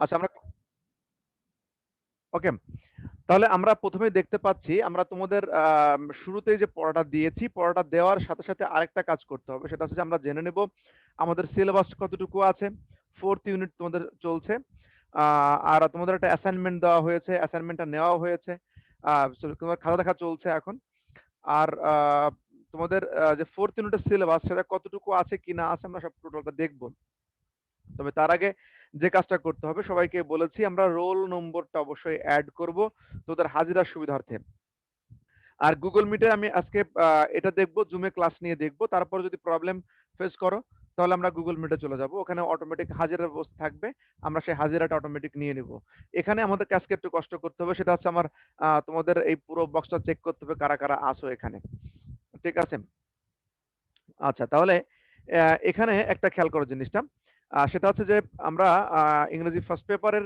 আচ্ছা আমরা ওকে, তাহলে আমরা প্রথমেই দেখতে পাচ্ছি আমরা তোমাদের শুরুতেই যে পড়াটা দিয়েছি, পড়াটা দেওয়ার সাথে সাথে আরেকটা কাজ করতে হবে, সেটা হচ্ছে যে আমরা জেনে নেব আমাদের সিলেবাস কতটুকু আছে। 4th ইউনিট তোমাদের চলছে, আর তোমাদের একটা অ্যাসাইনমেন্ট দেওয়া হয়েছে, অ্যাসাইনমেন্টটা নেওয়া হয়েছে, তোমার খাতা দেখা চলছে এখন। আর তোমাদের যে 4th ইউনিটের সিলেবাস সেটা কতটুকু আছে কি না আছে আমরা সব টোটালটা দেখব। তবে তার আগে যে কাজটা করতে হবে, সবাইকে বলেছি আমরা রোল নম্বরটা অবশ্যই অ্যাড করব তোদের হাজিরার সুবিধার্থে। আর গুগল মিটে আমি আজকে এটা দেখবো, জুমে ক্লাস নিয়ে দেখবো, তারপর যদি প্রবলেম ফেস করো তাহলে আমরা গুগল মিটে চলে যাব, ওখানে অটোমেটিক হাজিরার ব্যবস্থা থাকবে, আমরা সেই হাজিরাটা অটোমেটিক নিয়ে নিব। এখানে আমাদের কাজকে একটু কষ্ট করতে হবে, সেটা হচ্ছে আমার তোমাদের এই পুরো বক্সটা চেক করতে হবে কারা কারা আসো এখানে, ঠিক আছে? আচ্ছা, তাহলে এখানে একটা খেয়াল করার জিনিসটা, সেটা হচ্ছে যে আমরা ইংরেজি ফার্স্ট পেপারের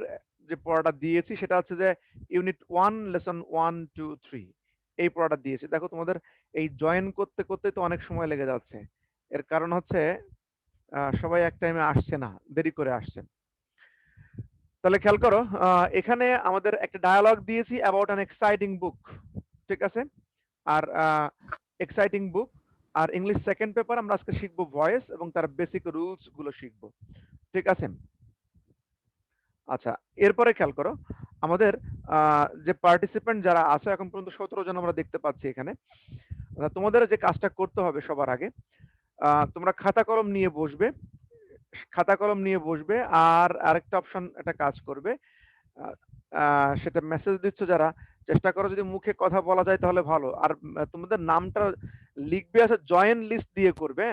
যে পড়াটা দিয়েছি সেটা হচ্ছে যে ইউনিট 1 লেসন 1 2 3 এই পড়াটা দিয়েছি। দেখো তোমাদের এই জয়েন করতে করতে তো অনেক সময় লেগে যাচ্ছে, এর কারণ হচ্ছে সবাই এক টাইমে আসছে না, দেরি করে আসছে। তাহলে খেয়াল করো, এখানে আমাদের একটা ডায়ালগ দিয়েছি অ্যাবাউট অ্যান এক্সাইটিং বুক, ঠিক আছে? আর এক্সাইটিং বুক আর ইংলিশ সেকেন্ড পেপার আমরা আজকে শিখবো ভয়েস এবং তার বেসিক রুলস গুলো শিখবো, ঠিক আছে? আচ্ছা, এরপরে খেয়াল করো আমাদের যে পার্টিসিপেন্ট যারা আছে এখন পর্যন্ত 17 জন আমরা দেখতে পাচ্ছি এখানে। তোমাদের যে কাজটা করতে হবে সবার আগে, তোমরা খাতা কলম নিয়ে বসবে, খাতা কলম নিয়ে বসবে, আর আরেকটা অপশন একটা কাজ করবে, সেটা মেসেজ দিচ্ছ যারা, চেষ্টা করো যদি মুখে কথা বলা যায় তাহলে ভালো। আর তোমাদের নামটা লিখবে আছে জয়েন লিস্ট দিয়ে করবে,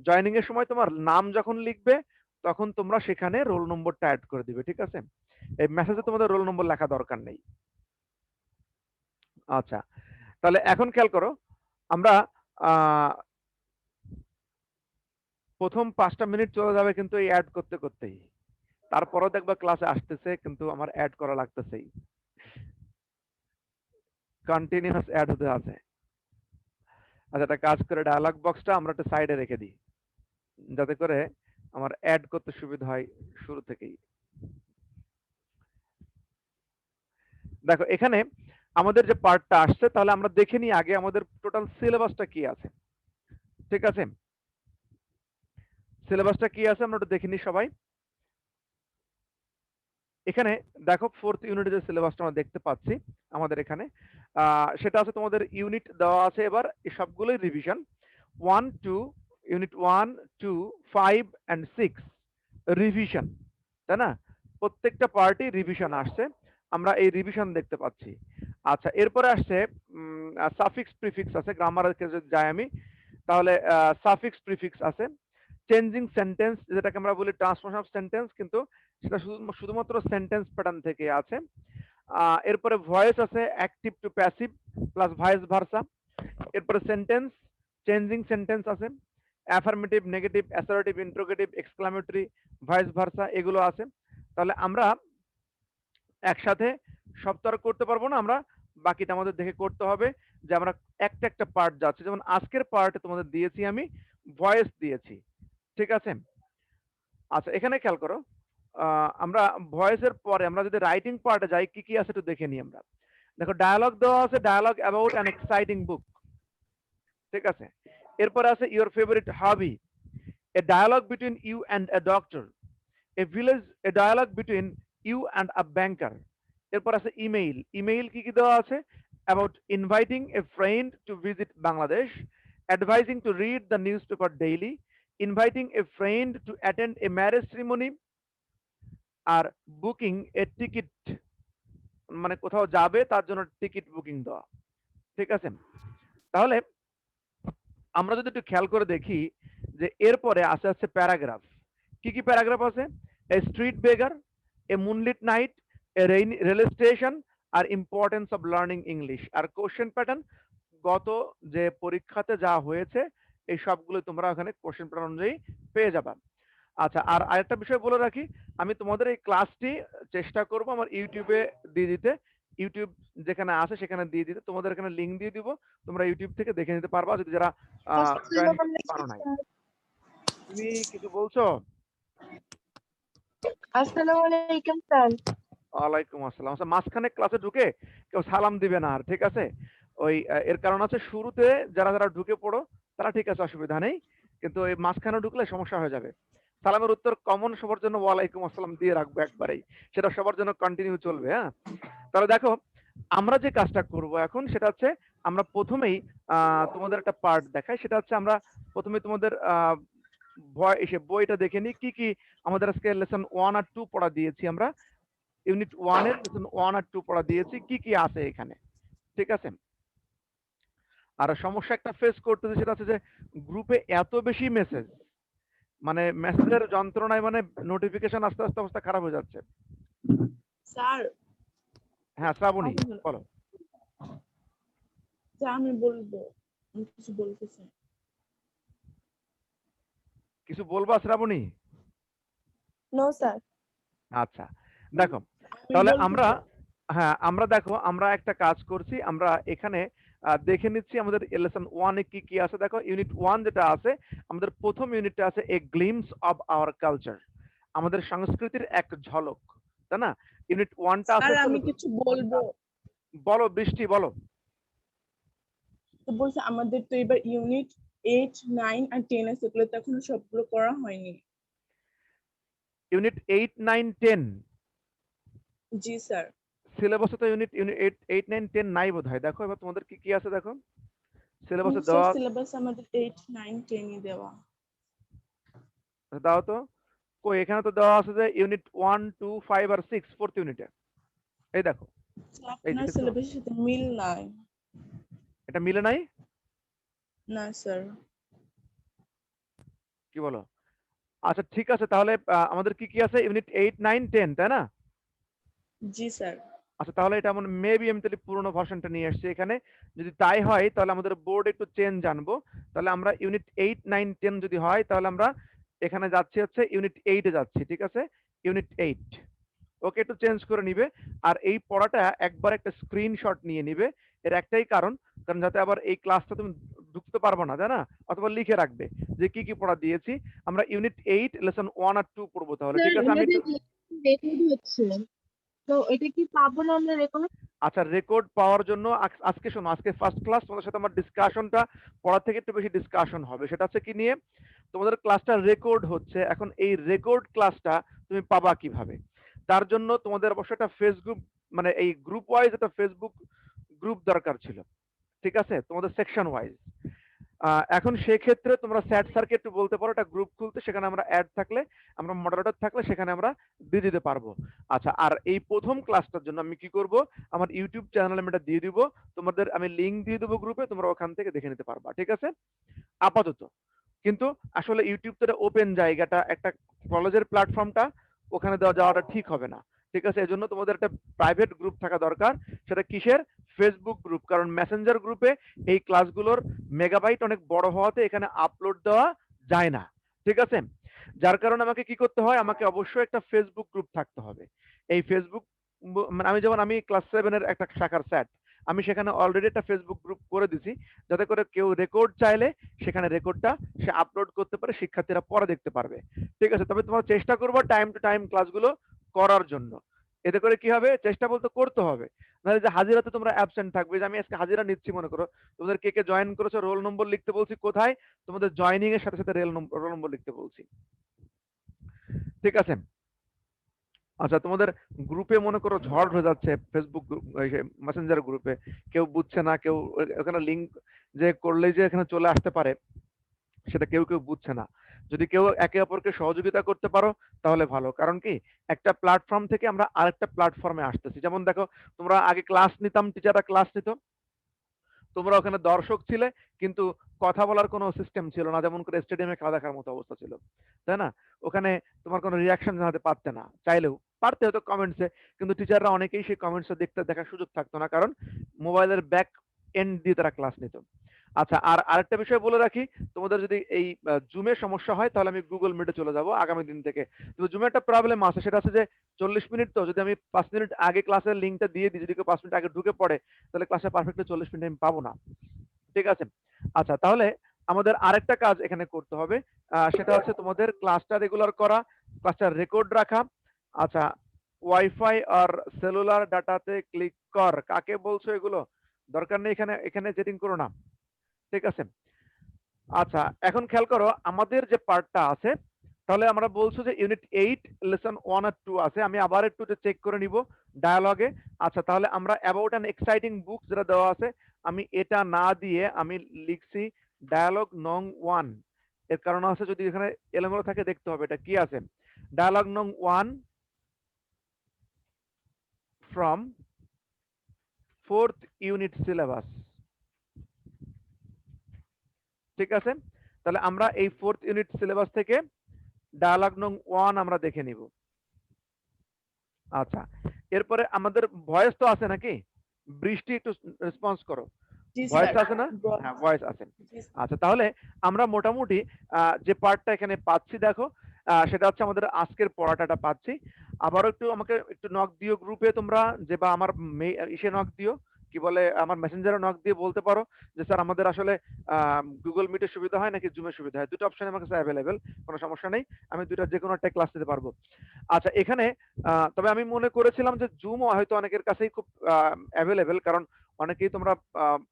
জয়েনিং এর সময় তোমার নাম যখন লিখবে তখন তোমরা সেখানে রোল নম্বরটা অ্যাড করে দিবে, ঠিক আছে? এই মেসেজে তোমাদের রোল নম্বর লেখা দরকার নেই। আচ্ছা, তাহলে এখন খেয়াল করো আমরা প্রথম 5টা মিনিট চলে যাবে কিন্তু এই অ্যাড করতে করতেই, তারপরও দেখবা ক্লাসে আসতেছে কিন্তু আমার অ্যাড করা লাগতেছেই, কন্টিনিউয়াস অ্যাড হতে আছে। আচ্ছা, একটা কাজ করে ডায়ালগ বক্সটা আমরা একটা সাইডে রেখে দিই, যাতে করে আমার অ্যাড করতে সুবিধা হয় শুরু থেকেই। দেখো এখানে আমাদের যে পার্টটা আসছে, তাহলে আমরা দেখে নিই আগে আমাদের টোটাল সিলেবাসটা কি আছে, ঠিক আছে? সিলেবাসটা কি আছে আমরা একটু দেখে নিই সবাই। এখানে দেখো 4th ইউনিটের যে সিলেবাসটা আমরা দেখতে পাচ্ছি আমাদের এখানে, সেটা আছে তোমাদের ইউনিট দেওয়া আছে, এবার এই সবগুলোই রিভিশন 1 2 ইউনিট 1 2 5 এন্ড 6 রিভিশন, তাই না? প্রত্যেকটা পার্টি রিভিশন আসছে, আমরা এই রিভিশন দেখতে পাচ্ছি। আচ্ছা, এরপরে আসছে সাফিক্স প্রিফিক্স আছে, গ্রামারের ক্ষেত্রে যদি যাই আমি, তাহলে সাফিক্স প্রিফিক্স আছে, চেঞ্জিং সেন্টেন্স যেটাকে আমরা বলি ট্রান্সফরমেশন অফ সেন্টেন্স, কিন্তু সেটা শুধুমাত্র সেন্টেন্স প্যাটার্ন থেকে আছে। এরপরে ভয়েস আছে active to passive plus vice versa. এরপরে সেন্টেন্স, চেঞ্জিং সেন্টেন্স আছে, affirmative, negative, assertive, interrogative, exclamatory, vice versa এগুলো আছে। তাহলে আমরা একসাথে সব তো আর করতে পারবো না, আমরা বাকিটা আমাদের দেখে করতে হবে যে আমরা একটা একটা পার্ট যাচ্ছে। যেমন আজকের পার্টে তোমাদের দিয়েছি আমি ভয়েস দিয়েছি, ঠিক আছে? আচ্ছা, এখানে খেয়াল করো, আমরা ভয়েসের পরে আমরা যদি রাইটিং পার্টে যাই কি কি আছে একটু দেখে নিই আমরা। দেখো ডায়ালগ দেওয়া আছে, dialogue about an exciting book, ঠিক আছে? এরপরে আছে your favourite hobby, a dialogue between you and a doctor, a village, a dialogue between you and a banker. এরপর আছে ইমেইল, ইমেইল কি কি দেওয়া আছে, about inviting a friend to visit Bangladesh, advising to read the newspaper daily, inviting a friend to attend a marriage ceremony, আর booking a ticket, মানে কোথাও যাবে তার জন্য টিকিট বুকিং দেওয়া, ঠিক আছে? তাহলে আমরা যদি একটু খেয়াল করে দেখি যে এরপরে আস্তে আস্তে প্যারাগ্রাফ, কি কি প্যারাগ্রাফ আছে, a street beggar, a moonlit night, a rail station, আর ইম্পর্টেন্স অফ লার্নিং ইংলিশ, আর কোশ্চেন প্যাটার্ন গত যে পরীক্ষাতে যা হয়েছে এই সবগুলো তোমরা ওখানে কোশ্চেন প্যাটার্ন অনুযায়ী পেয়ে যাবা। আচ্ছা, আর আরেকটা বিষয় বলে রাখি, আমি তোমাদের এই ক্লাসটি চেষ্টা করব আমার ইউটিউবে দিয়ে দিতে, ইউটিউব যেখানে আছে সেখানে দিয়ে দিতে, তোমাদের এখানে লিঙ্ক দিয়ে দিব, তোমরা ইউটিউব থেকে দেখে নিতে পারবা যদি যারা জয়েন করতে পারো নাই। তুমি কিছু বলছো? আসসালামু আলাইকুম স্যার। ওয়ালাইকুম আসসালাম। আচ্ছা, মাঝখানে ক্লাসে ঢুকে কেউ সালাম দিবে না আর, ঠিক আছে? ওই এর কারণ আছে শুরুতে যারা ঢুকে পড়ো তারা ঠিক আছে, অসুবিধা নেই। কিন্তু এই মাঝখানে ঢুকলে সমস্যা হয়ে যাবে। সালামের উত্তর কমন সবার জন্য ওয়ালাইকুম আসসালাম দিয়ে রাখবো একবারেই। সেটা সবার জন্য কন্টিনিউ চলবে, হ্যাঁ? তাহলে দেখো, আমরা যে কাজটা করব এখন সেটা হচ্ছে আমরা প্রথমেই তোমাদের একটা পার্ট দেখাই। সেটা হচ্ছে আমরা প্রথমে তোমাদের বইটা দেখে নিই কি কি আমাদের আজকে লেসন 1 আর 2 পড়া দিয়েছি আমরা। ইউনিট 1 এর লেসন 1 আর 2 পড়া দিয়েছি, কি কি আছে এখানে, ঠিক আছে? আর সমস্যা একটা ফেস করতেছি, সেটা হচ্ছে যে গ্রুপে এত বেশি মেসেজ, মানে মেসেজের যন্ত্রণায় মানে নোটিফিকেশন আস্তে আস্তে অবস্থা খারাপ হয়ে যাচ্ছে। স্যার, হ্যাঁ শ্রাবণী, বলো। আমি বলবো, আমি কিছু বলতে চাই। কিছু বলবা শ্রাবণী? No sir. আচ্ছা, দেখো আমি তাহলে বলতে আমরা, চাই। হ্যাঁ আমরা দেখো আমরা একটা কাজ করছি, আমরা এখানে দেখে নিচ্ছি আমাদের লেসন 1 এ কি কি আছে। দেখো ইউনিট 1 যেটা আছে, আমাদের প্রথম ইউনিটটা আছে এ গ্লিমস অফ আওয়ার কালচার, আমাদের সংস্কৃতির এক ঝলক, তাই না? ইউনিট 1টা আছে স্যার, হচ্ছে, আমি কিছু বলবো। বলো বৃষ্টি বলো। তো বলছে আমাদের তো এবার ইউনিট 8, 9 আর 10 আছে, সেগুলো তো এখনো সবগুলো করা হয়নি। ইউনিট 8, 9, 10 জি স্যার। সিলেবাসে তো ইউনিট 8, 8, 9, 10 নাই বোধহয়। দেখো এবার তোমাদের কি কি আছে দেখো সিলেবাসে স্যার, দেওয়া, সিলেবাস আমাদের 8, 9, 10 ই দেওয়া। দাও তো। কই, এখানে তো দেওয়া আছে যে ইউনিট 1, 2, 5 আর 6 ফোর্থ ইউনিটে। এই দেখো, এই আপনার দেখেছো? সিলেবাসের সাথে মিল নাই। এটা মিলে নাই? না স্যার। কি বলো? আচ্ছা ঠিক আছে, তাহলে আমাদের কি কি আছে ইউনিট 8, 9, 10, তাই না? জি স্যার। আচ্ছা তাহলে এটা এমন মেবি আমি তাহলে পুরোনো ভার্সনটা নিয়ে আসছি এখানে। যদি তাই হয় তাহলে আমাদের বোর্ড একটু চেঞ্জ আনবো। তাহলে আমরা ইউনিট 8, 9, 10 যদি হয় তাহলে আমরা এখানে যাচ্ছি হচ্ছে ইউনিট 8 এ যাচ্ছি, ঠিক আছে? ইউনিট 8 ওকে, একটু চেঞ্জ করে নিবে। আর এই পড়াটা একবার একটা স্ক্রিনশট নিয়ে নিবে। এর একটাই কারণ, কারণ যাতে আবার এই ক্লাসটা তুমি ঢুকতে পারবো না, তাই না? অথবা লিখে রাখবে যে কি কি পড়া দিয়েছি। আমরা ইউনিট 8 লেসন 1 আর 2 পড়বো তাহলে, ঠিক আছে? আমি একটু, রেকর্ড হচ্ছে, তো এটা কি পাবো না আমরা রেকর্ড? আচ্ছা রেকর্ড পাওয়ার জন্য আজকে শোনো, আজকে ফার্স্ট ক্লাস, তোমাদের সাথে আমার ডিসকাশনটা পড়ার থেকে একটু বেশি ডিসকাশন হবে। সেটা হচ্ছে কি নিয়ে, তোমাদের ক্লাসটা রেকর্ড হচ্ছে। এখন এই রেকর্ড ক্লাসটা তুমি পাবা কিভাবে? তার জন্য তোমাদের অবশ্যই একটা ফেসবুক, মানে এই গ্রুপ ওয়াইজ একটা ফেসবুক গ্রুপ দরকার ছিল, ঠিক আছে? তোমাদের সেকশন ওয়াইজ। এখন সেক্ষেত্রে তোমরা স্যাট স্যারকে একটু বলতে পারো একটা গ্রুপ খুলতে, সেখানে আমরা অ্যাড থাকলে, আমরা মডারেটর থাকলে সেখানে আমরা দিয়ে দিতে পারবো। আচ্ছা, আর এই প্রথম ক্লাসটার জন্য আমি কি করব, আমার ইউটিউব চ্যানেলে আমি এটা দিয়ে দিব, তোমাদের আমি লিংক দিয়ে দেবো গ্রুপে, তোমরা ওখান থেকে দেখে নিতে পারবা, ঠিক আছে? আপাতত কিন্তু আসলে ইউটিউব তো ওপেন জায়গাটা, একটা কলেজের প্ল্যাটফর্মটা, ওখানে দেওয়া যাওয়াটা ঠিক হবে না, ঠিক আছে? এজন্য তোমাদের একটা প্রাইভেট গ্রুপ থাকা দরকার। সেটা কিসের? Facebook group. কারণ মেসেঞ্জার গ্রুপে এই ক্লাসগুলোর মেগাবাইট অনেক বড় হওয়াতে এখানে আপলোড দেওয়া যায় না, ঠিক আছে? যার কারণে আমাকে কি করতে হয়, আমাকে অবশ্যই একটা ফেসবুক গ্রুপ থাকতে হবে। এই ফেসবুক, মানে আমি ক্লাস 7 এর একটা শাখার স্যাট, আমি সেখানে অলরেডি একটা ফেসবুক গ্রুপ করে দিছি, যাতে করে কেউ রেকর্ড চাইলে সেখানে রেকর্ডটা সে আপলোড করতে পারে, শিক্ষার্থীরা পরে দেখতে পারবে, ঠিক আছে? তবে তোমরা চেষ্টা করবো টাইম টু টাইম ক্লাসগুলো করার জন্য। এতে করে কি হবে, চেষ্টা বলতে করতে হবে, নাহলে যে হাজিরাতে তোমরা অ্যাবসেন্ট থাকবে, যে আমি আজকে হাজিরা নিচ্ছি মনে করো, তোমাদের কে কে জয়েন করেছো, রোল নম্বর লিখতে বলছি কোথায়, তোমাদের জয়নিং এর সাথে সাথে রোল নম্বর লিখতে বলছি, ঠিক আছে? আচ্ছা, তোমাদের গ্রুপে মনে করো ঝড় হয়ে যাচ্ছে, ফেসবুক মেসেঞ্জার গ্রুপে কেউ বুঝছে না, কেউ ওখানে লিঙ্ক যে করলেই যে এখানে চলে আসতে পারে, সেটা কেউ কেউ বুঝছে না। যদি কেউ একে অপরকে সহযোগিতা করতে পারো তাহলে ভালো। কারণ কি, একটা প্ল্যাটফর্ম থেকে আমরা আরেকটা প্ল্যাটফর্মে আসতেছি। যেমন দেখো, তোমরা আগে ক্লাস নিতাম, টিচাররা ক্লাস নিত, তোমরা ওখানে দর্শক ছিলে, কিন্তু কথা বলার কোনো সিস্টেম ছিল না, যেমন করে স্টেডিয়ামে খেলা দেখার মতো অবস্থা ছিল, তাই না? ওখানে তোমার কোনো রিয়াকশন জানাতে পারতে না, চাইলেও পারতে হয়তো কমেন্টসে, কিন্তু টিচাররা অনেকেই সেই কমেন্টসে দেখতে দেখার সুযোগ থাকতো না, কারণ মোবাইলের ব্যাক এন্ড দিয়ে তারা ক্লাস নিত। আচ্ছা, আর আরেকটা বিষয় বলে রাখি, তোমাদের যদি এই জুমে সমস্যা হয় তাহলে আমি গুগল মিটে চলে যাব আগামী দিন থেকে। কিন্তু জুমে একটা প্রবলেম আছে, সেটা আছে যে 40 মিনিট, তো যদি আমি 5 মিনিট আগে ক্লাসের লিঙ্কটা দিয়ে দিই, যদি কেউ 5 মিনিট আগে ঢুকে পড়ে, তাহলে ক্লাসে পারফেক্টলি 40 মিনিট আমি পাবো না, ঠিক আছে? আচ্ছা তাহলে আমাদের আরেকটা কাজ এখানে করতে হবে, সেটা হচ্ছে তোমাদের ক্লাসটা রেগুলার করা, ক্লাসটা রেকর্ড রাখা। আচ্ছা, ওয়াইফাই আর সেলুলার ডাটাতে ক্লিক কর, কাকে বলছো এগুলো? দরকার নেই, এখানে এখানে সেটিং করো না, ঠিক আছে? আচ্ছা, এখন খেয়াল করো আমাদের যে পার্টটা আছে, তাহলে আমরা বলছো যে ইউনিট 8 লেসন 1 আর 2 আছে। আমি আবার একটু চেক করে নিব ডায়ালগে। আচ্ছা, তাহলে আমরা অ্যাবাউট অ্যান এক্সাইটিং বুক যেটা দেওয়া আছে, আমি এটা না দিয়ে আমি লিখছি ডায়ালগ নং 1। এর কারণ আছে, যদি এখানে এলোমেলো থাকে দেখতে হবে এটা কি আছে। ডায়ালগ নং 1 ফ্রম 4th ইউনিট সিলেবাস, ঠিক আছে? তাহলে আমরা এই 4th ইউনিট সিলেবাস থেকে ডায়ালগ নং 1 আমরা দেখে নিব। আচ্ছা, এরপরে আমাদের ভয়েস তো আছে নাকি? বৃষ্টি, একটু রেসপন্স করো। জি ভয়েস স্যার। আছে না? হ্যাঁ, ভয়েস আছে। আচ্ছা, তাহলে আমরা মোটামুটি যে পার্টটা এখানে পাচ্ছি দেখো, সেটা হচ্ছে আমাদের আজকের পড়াটা পাচ্ছি। আবারও একটু আমাকে একটু নক দিও গ্রুপে তোমরা, যে বা আমার ইসে নক দিও, কি বলে, আমার মেসেঞ্জারে নক দিয়ে বলতে পারো যে স্যার আমাদের আসলে গুগল মিটের সুবিধা হয় নাকি জুমের সুবিধা হয়। দুটো অপশন আমার কাছে অ্যাভেলেবেল, কোনো সমস্যা নেই, আমি দুটো যে কোনো একটা ক্লাস নিতে পারবো। আচ্ছা, এখানে তবে আমি মনে করেছিলাম যে জুম হয়তো অনেকের কাছেই খুব অ্যাভেলেবেল, কারণ অনেকেই তোমরা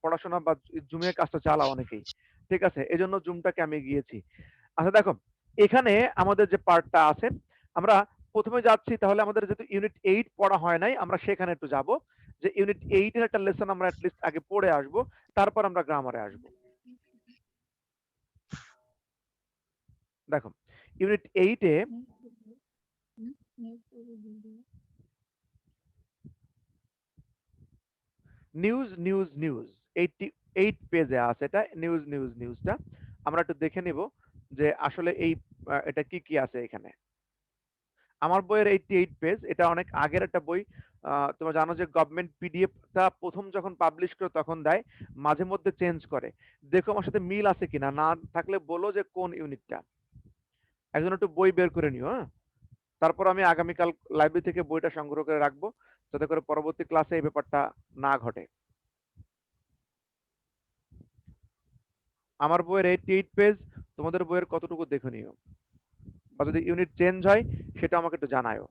পড়াশোনা বা জুমে কাজটা চালাও অনেকেই, ঠিক আছে? এজন্য জুমটাকে আমি গিয়েছি। আচ্ছা দেখো, এখানে আমাদের যে পার্টটা আছে, আমরা প্রথমে যাচ্ছি, তাহলে আমাদের যেহেতু ইউনিট 8 পড়া হয় নাই, আমরা সেখানে একটু যাব, যে ইউনিট 8 এর একটা লেসন আমরা অ্যাটলিস্ট আগে পড়ে আসব, তারপর আমরা গ্রামারে আসব। দেখো, ইউনিট 8 এ নিউজ নিউজ নিউজ 88 পেজে আছে, এটা নিউজ নিউজ নিউজটা আমরা একটু দেখে নিব যে আসলে এই এটা কি কি আছে এখানে। আমার বইয়ের 88 পেজ, এটা অনেক আগের একটা বই। তোমরা জানো যে গভর্নমেন্ট পিডিএফটা প্রথম যখন পাবলিশ করে তখন দেয়, মাঝে মধ্যে চেঞ্জ করে। দেখো আমার সাথে মিল আছে কিনা, না থাকলে বলো যে কোন ইউনিটটা। একজন একটু বই বের করে নিও, হ্যাঁ? তারপর আমি আগামীকাল লাইব্রেরি থেকে বইটা সংগ্রহ করে রাখবো, যাতে করে পরবর্তী ক্লাসে এই ব্যাপারটা না ঘটে। আমার বইয়ের 88 পেজ, তোমাদের বইয়ের কতটুকু দেখে নিও, বা যদি ইউনিট চেঞ্জ হয় সেটা আমাকে একটু জানাও।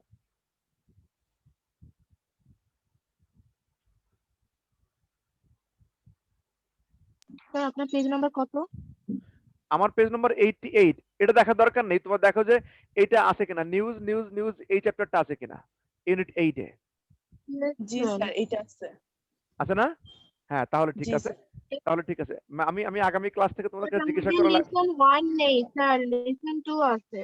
স্যার আপনার পেজ নাম্বার কত? আমার পেজ নাম্বার 88। এটা দেখার দরকার নেই, তোমার দেখো যে এটা আছে কিনা, নিউজ নিউজ নিউজ এই চ্যাপ্টারটা আছে কিনা ইউনিট 8 এ। জি স্যার, এটা আছে। আছে না? হ্যাঁ, তাহলে ঠিক জি আছে, স্যার। তাহলে ঠিক আছে। আমি আমি আগামী ক্লাস থেকে তোমাদেরকে জিজ্ঞাসা আমাদের করা লেসন 1 নেই স্যার, লেসন 2 আছে।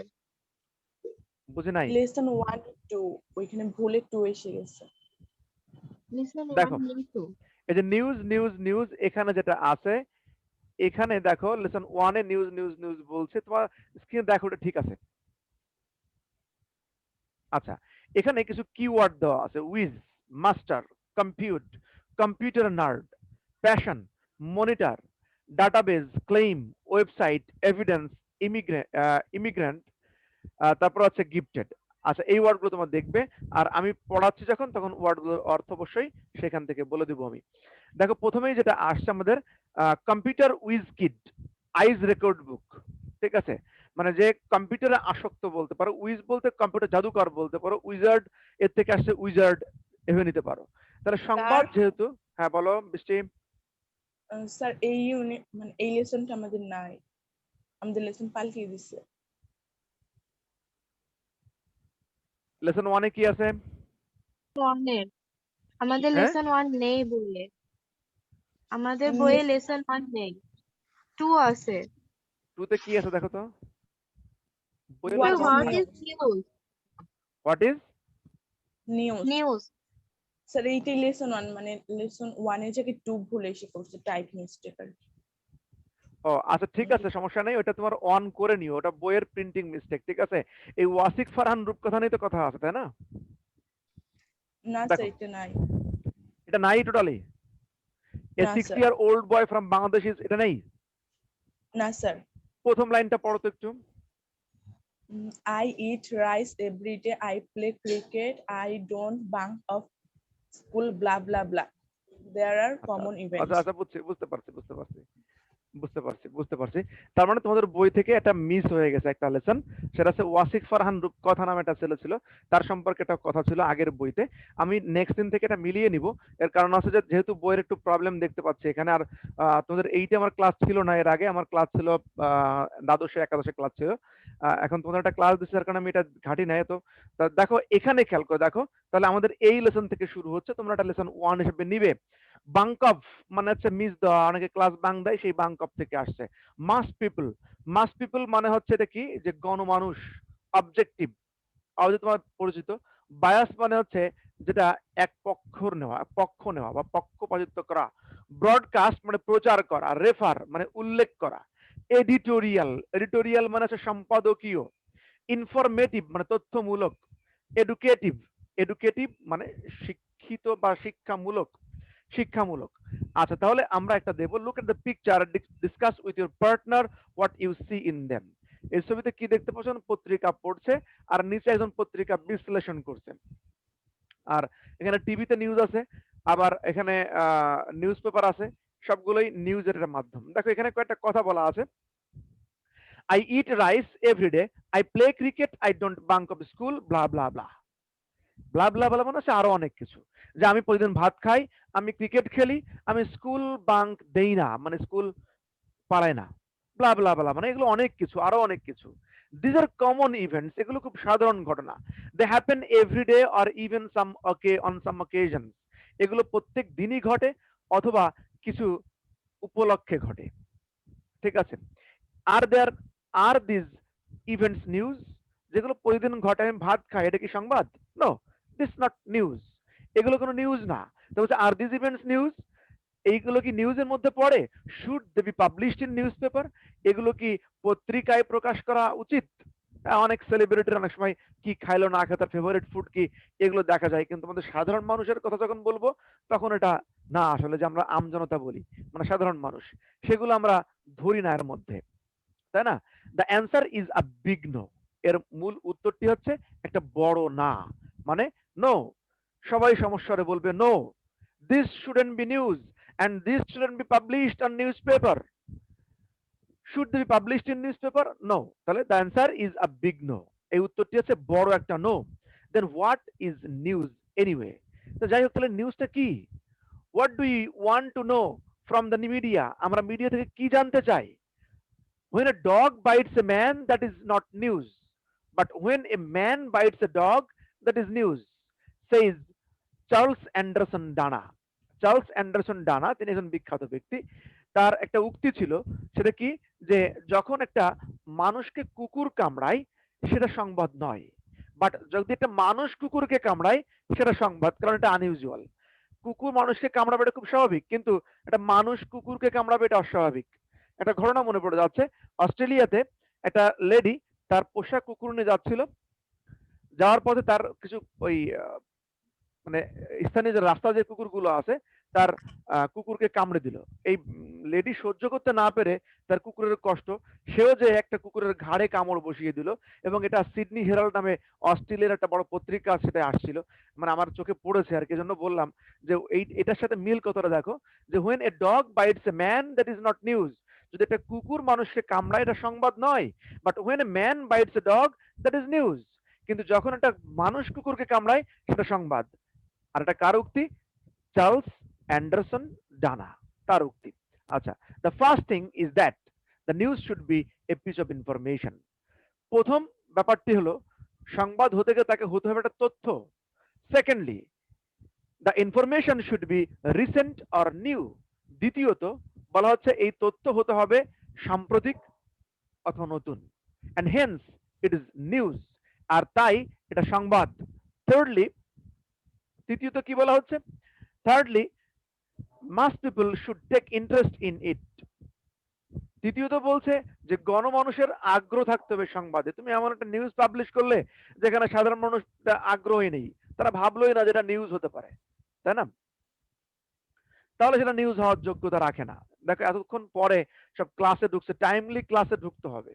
বুঝি নাই। লেসন 1 2 ওইখানে ভুলে 2 এসে গেছে। লেসন 1 দেখো, নেই তো। এই যে নিউজ নিউজ নিউজ এখানে যেটা আছে, এখানে দেখো লেসন 1 এ নিউজ নিউজ নিউজ বলছে, তোমার স্ক্রিনে দেখো এটা ঠিক আছে। আচ্ছা, এখানে কিছু কিওয়ার্ড দেওয়া আছে: whiz, master, compute, computer nerd, passion, monitor, database, claim, website, evidence, immigrant, তারপর হচ্ছে গিফটেড। আচ্ছা, এই ওয়ার্ডগুলো তোমার দেখবে, আর আমি পড়াচ্ছি যখন তখন ওয়ার্ডগুলোর অর্থ অবশ্যই সেখান থেকে বলে দিব আমি। দেখো, প্রথমেই যেটা আসছে আমাদের কম্পিউটার উইজ কিড, আইজ রেকর্ড বুক, ঠিক আছে? মানে যে কম্পিউটারে আসক্ত বলতে পারো, উইজ বলতে কম্পিউটার জাদুকর বলতে পারো, উইজার্ড এর থেকে আসছে উইজার্ড, ভেবে নিতে পারো। তাহলে সংবাদ স্যার, যেহেতু, হ্যাঁ বলো বৃষ্টি। স্যার এই ইউনিট মানে এই লেসনটা আমাদের নাই, আমাদের লেসন পাল্টিয়ে দিছে। লেসন 1 এ কি আছে? ওয়ানের আমাদের হ্যাঁ, লেসন 1 নেই বলে, আমাদের উম, বইয়ে লেসন 1 নেই, 2 আছে। 2 তে কি আছে দেখো তো, বইয়ের sir what lesson is 1 what নেই। Is news? News? What is? News news sir, এইটাই লেসন 1, মানে লেসন 1 এর জায়গায় 2 ভুলে এসে করছে, টাইপ মিস্টেক আর কি। ও আচ্ছা, ঠিক আছে, সমস্যা নেই, ওটা তোমার অন করে নিও, ওটা বইয়ের প্রিন্টিং মিস্টেক, ঠিক আছে? এই ওয়াসিক ফারহান রূপকথা নিয়ে তো কথা আছে, তাই না? না স্যার, দেখো, এটা নাই। এটা নাই টোটালি। এ না 60 sir. Year old boy from Bangladesh এটা নেই। না স্যার। প্রথম লাইনটা পড়ো তো একটু। I eat rice every day, I play cricket, I don't bunk of school, blah blah blah. There are আচ্ছা common আচ্ছা events. আচ্ছা, বুঝছি, বুঝতে পারছি, বুঝতে পারছি। বুঝতে পারছি। তার মানে তোমাদের বই থেকে একটা মিস হয়ে গেছে একটা লেসন, সেটা হচ্ছে ওয়াসিক ফারহান রূপকথা নামে একটা ছেলে ছিল, তার সম্পর্কে একটা কথা ছিল আগের বইতে। আমি নেক্সট দিন থেকে এটা মিলিয়ে নিব। এর কারণ হচ্ছে যে যেহেতু বইয়ের একটু প্রবলেম দেখতে পাচ্ছি এখানে, আর তোমাদের এইটে আমার ক্লাস ছিল না, এর আগে আমার ক্লাস ছিল দ্বাদশে একাদশে ক্লাস ছিল। এখন তোমাদের একটা ক্লাস দিচ্ছে, তার কারণে আমি এটা ঘাটি নাই। তো দেখো এখানে খেয়াল করে দেখো, তাহলে আমাদের এই লেসন থেকে শুরু হচ্ছে, তোমরা একটা লেসন 1 হিসেবে নিবে। বাঙ্ক অফ মানে হচ্ছে মিস দেওয়া, অনেকে ক্লাস বাঙ্ক দেয়, সেই বাঙ্ক অফ থেকে আসছে। মাস পিপল মানে হচ্ছে এটা কি, যে গণমানুষ। অবজেক্টিভ তোমার পরিচিত। বায়াস মানে হচ্ছে যেটা এক পক্ষ নেওয়া বা পক্ষপাতিত্ব করা। ব্রডকাস্ট মানে প্রচার করা। রেফার মানে উল্লেখ করা। এডিটোরিয়াল মানে হচ্ছে সম্পাদকীয়। ইনফরমেটিভ মানে তথ্যমূলক। এডুকেটিভ এডুকেটিভ মানে শিক্ষিত বা শিক্ষামূলক। আচ্ছা, তাহলে আমরা একটা দেব, look at the picture, discuss with your partner what you see in them. এই ছবিতে কি দেখতে পাচ্ছেন? পত্রিকা পড়ছে, আর নিচে একজন পত্রিকা বিশ্লেষণ করছে। আর এখানে টিভিতে নিউজ আছে, আবার এখানে নিউজ পেপার আছে, সবগুলোই নিউজের একটা মাধ্যম। দেখো এখানে কয়েকটা কথা বলা আছে। I eat rice everyday, I play cricket, I don't bunk off school, blah blah blah. Blah blah blah মানে হচ্ছে আরো অনেক কিছু, যে আমি প্রতিদিন ভাত খাই, আমি ক্রিকেট খেলি, আমি স্কুল বাঙ্ক দেই না, মানে স্কুল পালাই না। ব্লা ব্লা ব্লা মানে এগুলো অনেক কিছু, আরো অনেক কিছু। দিস আর কমন ইভেন্টস, এগুলো খুব সাধারণ ঘটনা। They happen every day or even on some occasion, এগুলো প্রত্যেক দিনই ঘটে অথবা কিছু উপলক্ষে ঘটে। ঠিক আছে। আর দেয়ার আর দিস ইভেন্টস নিউজ, যেগুলো প্রতিদিন ঘটে, আমি ভাত খাই, এটা কি সংবাদ? নো, দিস নট নিউজ, এগুলো কোনো নিউজ না। তো হচ্ছে আর দিস ইভেন্টস নিউজ, এইগুলো কি নিউজের মধ্যে পড়ে? Should they be published in newspaper, এগুলো কি পত্রিকায় প্রকাশ করা উচিত? অনেক সেলিব্রিটির অনেক সময় কি খাইলো না খায়, তার ফেভারিট ফুড কি, এগুলো দেখা যায়। কিন্তু আমাদের সাধারণ মানুষের কথা যখন বলবো, তখন এটা না, আসলে যে আমরা আমজনতা বলি, মানে সাধারণ মানুষ, সেগুলো আমরা ধরি না এর মধ্যে, তাই না? The answer is a big no, এর মূল উত্তরটি হচ্ছে একটা বড় না। মানে নো, সবাই সমস্যারে বলবে no, this shouldn't be news and this shouldn't be published on newspaper. Should they be published in newspaper? No. তাহলে the answer is a big no, এই উত্তরটি হচ্ছে বড় একটা no. Then what is news anyway? তো যাই হোক, তাহলে নিউজটা কি? What do you want to know from the media? আমরা মিডিয়া থেকে কি জানতে চাই? When a dog bites a man, that is not news, but when a man bites a dog, that is news, says Charles Anderson ডানা। Charles Anderson ডানা, তিনি একজন বিখ্যাত ব্যক্তি। তার একটা উক্তি ছিল, সেটা কি, যে যখন একটা মানুষকে কুকুর কামড়ায় সেটা সংবাদ নয়, বাট যদি একটা মানুষ কুকুরকে কামড়ায় সেটা সংবাদ, কারণ এটা আনইউজুয়াল। কুকুর মানুষকে কামড়াবে এটা খুব স্বাভাবিক, কিন্তু একটা মানুষ কুকুরকে কামড়াবে এটা অস্বাভাবিক। একটা ঘটনা মনে পড়ে যাচ্ছে, অস্ট্রেলিয়াতে একটা লেডি তার পোষা কুকুর নিয়ে যাচ্ছিল, যাওয়ার পথে তার কিছু ওই মানে স্থানীয় যে রাস্তা যে কুকুরগুলো আছে, তার কুকুরকে কামড়ে দিল। এই লেডি সহ্য করতে না পেরে তার কুকুরের কষ্ট, সেও যে একটা কুকুরের ঘাড়ে কামড় বসিয়ে দিল, এবং এটা সিডনি হেরাল্ড নামে অস্ট্রেলিয়ার একটা বড় পত্রিকা সেটা আসছিল। মানে আমার চোখে পড়েছে আর কি, জন্য বললাম যে এটার সাথে মিল কতটা দেখো, যে when a dog bites a man, that is not news, যদি একটা কুকুর মানুষকে কামড়ায় এটা সংবাদ নয়, but when a man bites a dog, that is news, কিন্তু যখন একটা মানুষ কুকুরকে কামড়ায় সেটা সংবাদ। আর এটা কার উক্তি? চার্লস অ্যান্ডারসন ডানা, তার উক্তি। আচ্ছা, the first thing is that the news should B a piece of information. প্রথম ব্যাপারটি হলো, সংবাদ হতে গেলে তাকে হতে হবে একটা তথ্য। Secondly, the information should be recent or new. দ্বিতীয়ত বলা হচ্ছে এই তথ্য হতে হবে সাম্প্রতিক অথবা নতুন, and hence it is news, আর তাই এটা সংবাদ। thirdly, তৃতীয়ত কি বলা হচ্ছে? thirdly, mass people should take interest in it. তৃতীয়ত বলছে যে গণমানুষের আগ্রহ থাকতে হবে সংবাদে। তুমি এমন একটা নিউজ পাবলিশ করলে যেখানে সাধারণ মানুষ আগ্রহী নেই, তারা ভাবলোই না যেটা নিউজ হতে পারে, তাই না? তাহলে সেটা নিউজ হওয়ার যোগ্যতা রাখে না। দেখো এতক্ষণ পরে সব ক্লাসে ঢুকছে, টাইমলি ক্লাসে ঢুকতে হবে।